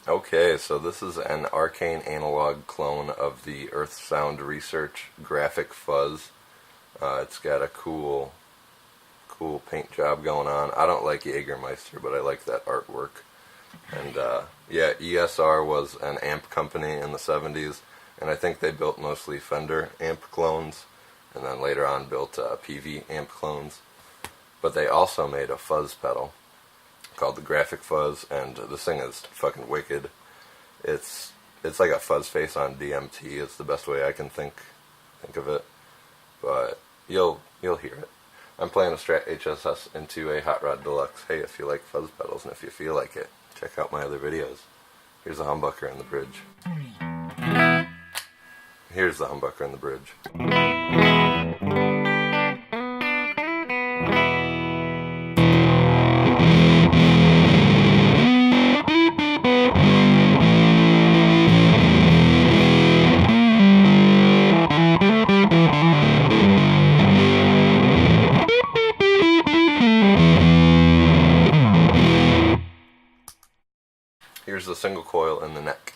Okay, so this is an Arcane analog clone of the Earth Sound Research graphic Fuzz. It's got a cool paint job going on. I don't like Jägermeister, but I like that artwork. And yeah, ESR was an amp company in the 70s, and I think they built mostly Fender amp clones, and then later on built PV amp clones. But they also made a fuzz pedal called the Graphic Fuzz, and this thing is fucking wicked. It's like a fuzz face on DMT. It's the best way I can think of it. But you'll hear it. I'm playing a Strat HSS into a Hot Rod Deluxe. Hey, if you like fuzz pedals and if you feel like it, check out my other videos. Here's the humbucker and the bridge. Here's the humbucker and the bridge. Here's the single coil in the neck.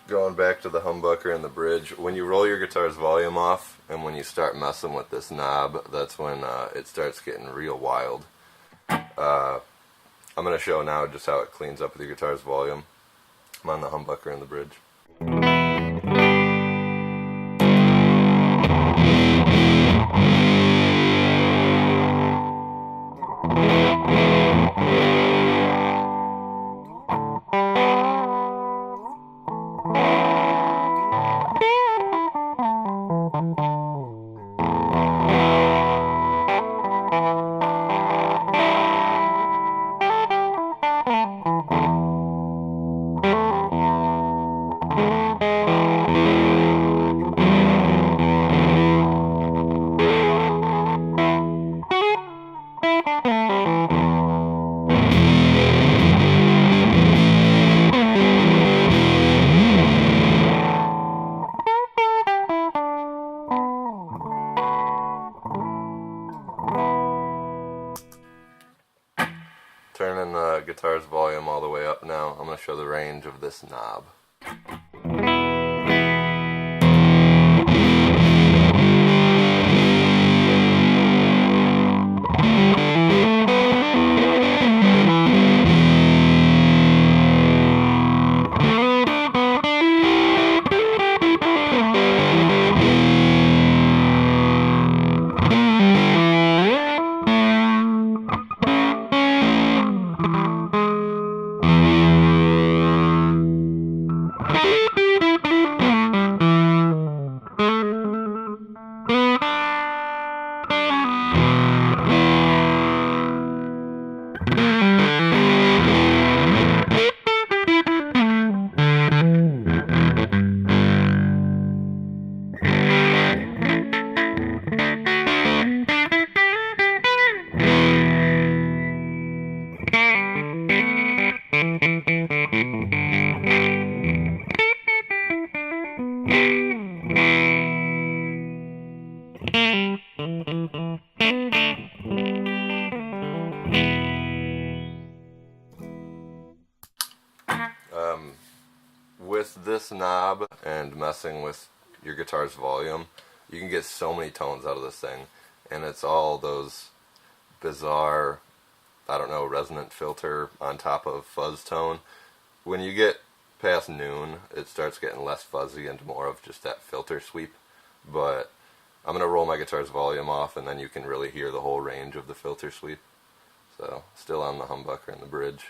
Going back to the humbucker and the bridge, when you roll your guitar's volume off and when you start messing with this knob, that's when it starts getting real wild. I'm going to show now just how it cleans up with your guitar's volume. I'm on the humbucker and the bridge. Turning the guitar's volume all the way up now. I'm going to show the range of this knob. With this knob and messing with your guitar's volume, you can get so many tones out of this thing, and it's all those bizarre, I don't know, resonant filter on top of fuzz tone. When you get past noon, it starts getting less fuzzy and more of just that filter sweep, but I'm going to roll my guitar's volume off and then you can really hear the whole range of the filter sweep. So, still on the humbucker and the bridge.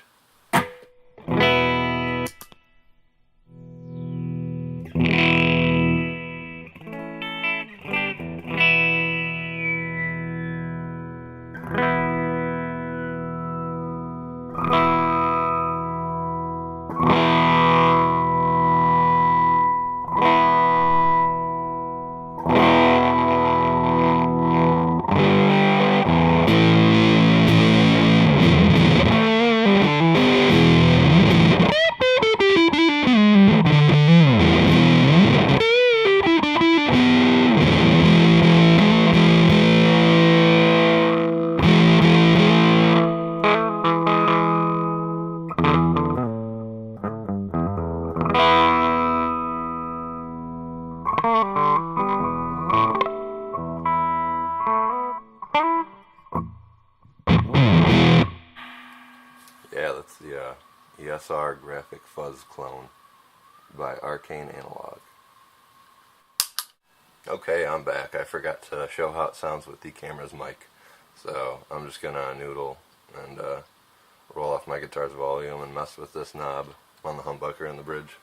ESR graphic fuzz clone by Arcane Analog. Okay, I'm back. I forgot to show how it sounds with the camera's mic, so I'm just gonna noodle and roll off my guitar's volume and mess with this knob on the humbucker and the bridge.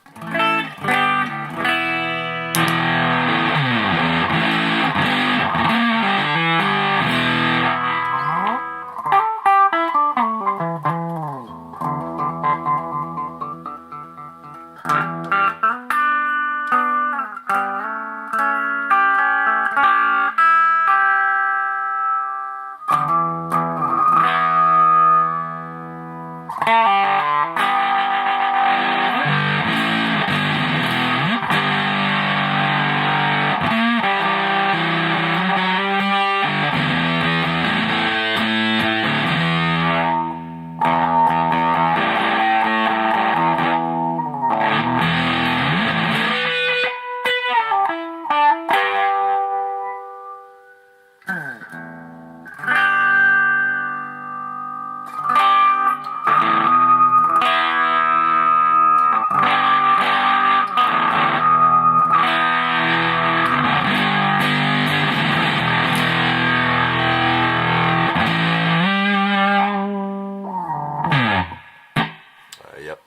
Yep,